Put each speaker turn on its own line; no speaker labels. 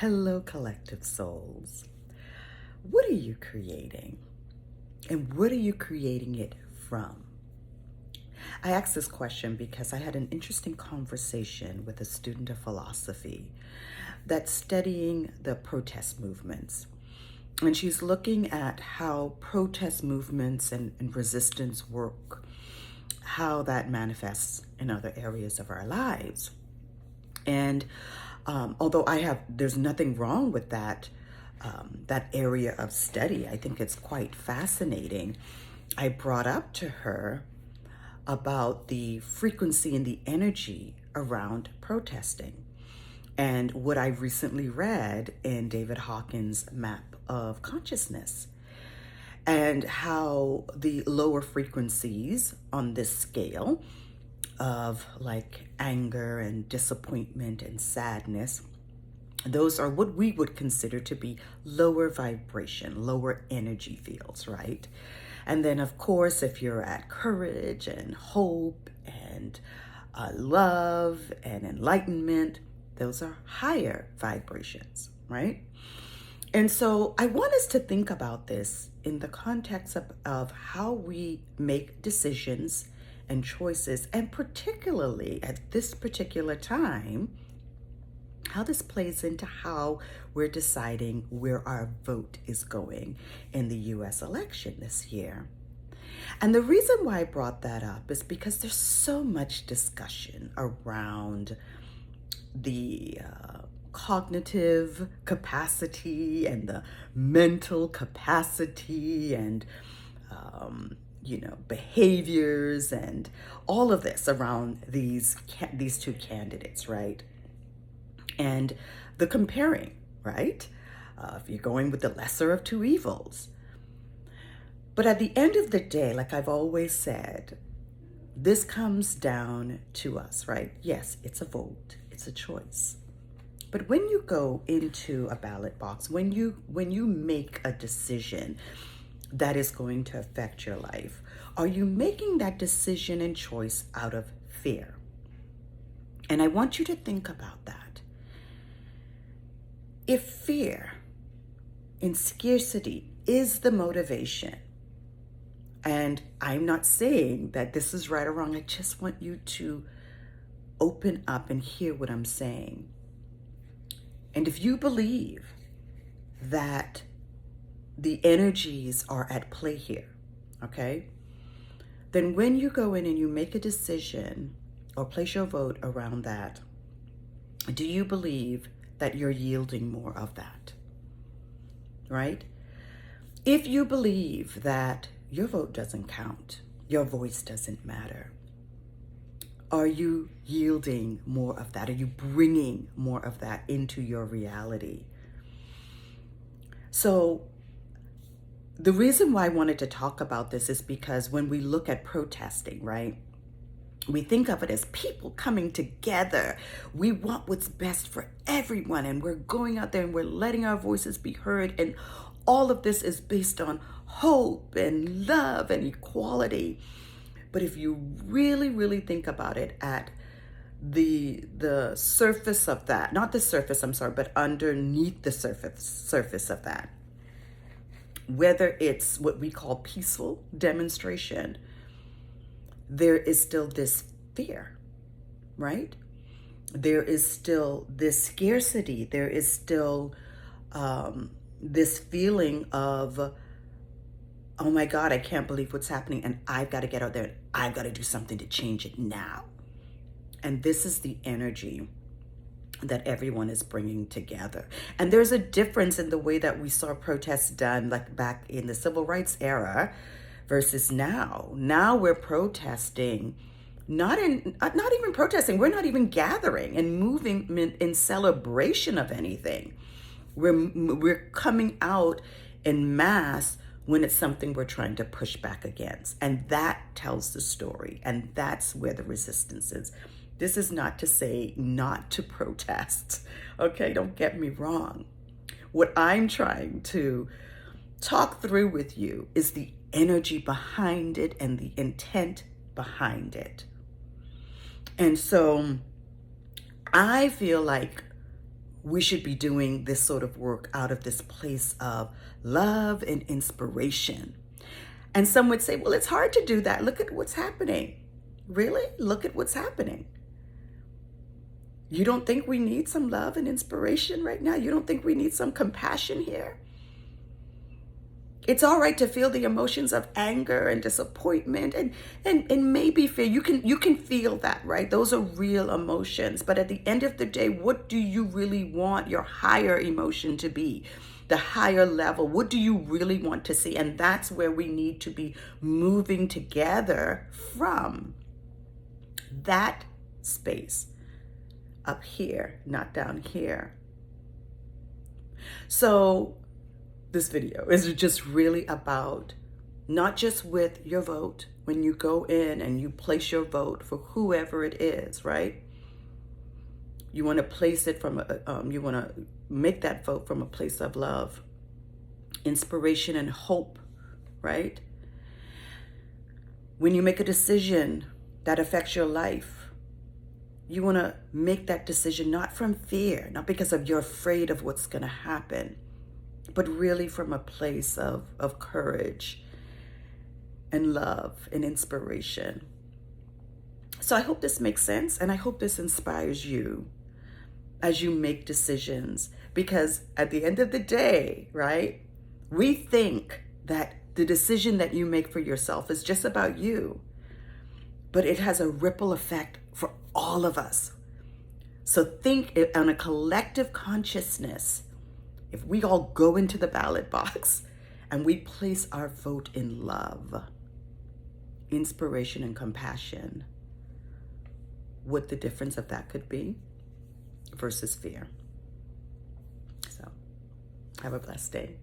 Hello, collective souls. What are you creating? And what are you creating it from? I asked this question because I had an interesting conversation with a student of philosophy that's studying the protest movements. And she's looking at how protest movements and resistance work, how that manifests in other areas of our lives. And although there's nothing wrong with that area of study. I think it's quite fascinating. I brought up to her about the frequency and the energy around protesting and what I recently read in David Hawkins' Map of Consciousness, and how the lower frequencies on this scale of like anger and disappointment and sadness, those are what we would consider to be lower vibration, lower energy fields, right? And then, of course, if you're at courage and hope and love and enlightenment, those are higher vibrations, right? And so I want us to think about this in the context of how we make decisions and choices, and particularly at this particular time, how this plays into how we're deciding where our vote is going in the US election this year. And the reason why I brought that up is because there's so much discussion around the cognitive capacity and the mental capacity and behaviors and all of this around these two candidates, right? And the comparing, right? If you're going with the lesser of two evils. But at the end of the day, like I've always said, this comes down to us, right? Yes, it's a vote, it's a choice. But when you go into a ballot box, when you make a decision that is going to affect your life, are you making that decision and choice out of fear? And I want you to think about that. If fear and scarcity is the motivation, and I'm not saying that this is right or wrong, I just want you to open up and hear what I'm saying. And if you believe that the energies are at play here, okay, then when you go in and you make a decision or place your vote around that, do you believe that you're yielding more of that, right? If you believe that your vote doesn't count, your voice doesn't matter, are you yielding more of that? Are you bringing more of that into your reality? So the reason why I wanted to talk about this is because when we look at protesting, right, we think of it as people coming together. We want what's best for everyone, and we're going out there and we're letting our voices be heard. And all of this is based on hope and love and equality. But if you really, really think about it at the surface of that, not the surface, I'm sorry, but underneath the surface of that, whether it's what we call peaceful demonstration, there is still this fear, right? There is still this scarcity. There is still this feeling of, oh my God, I can't believe what's happening, and I've got to get out there and I've got to do something to change it now. And this is the energy that everyone is bringing together. And there's a difference in the way that we saw protests done like back in the civil rights era versus now. Now we're protesting, not even protesting, we're not even gathering and moving in celebration of anything. We're coming out in mass when it's something we're trying to push back against. And that tells the story. And that's where the resistance is. This is not to say not to protest. Okay, don't get me wrong. What I'm trying to talk through with you is the energy behind it and the intent behind it. And so I feel like we should be doing this sort of work out of this place of love and inspiration. And some would say, well, it's hard to do that. Look at what's happening. Really? Look at what's happening. You don't think we need some love and inspiration right now? You don't think we need some compassion here? It's all right to feel the emotions of anger and disappointment and maybe fear. You can feel that, right? Those are real emotions. But at the end of the day, what do you really want your higher emotion to be? The higher level. What do you really want to see? And that's where we need to be moving together from. That space up here, not down here. So this video is just really about not just with your vote, when you go in and you place your vote for whoever it is, right? You want to place it from you want to make that vote from a place of love, inspiration, and hope, right? When you make a decision that affects your life, you want to make that decision not from fear, not because of you're afraid of what's going to happen, but really from a place of courage and love and inspiration. So I hope this makes sense, and I hope this inspires you as you make decisions, because at the end of the day, right, we think that the decision that you make for yourself is just about you, but it has a ripple effect for all of us. So think on a collective consciousness. If we all go into the ballot box and we place our vote in love, inspiration, and compassion, what the difference of that could be versus fear. So have a blessed day.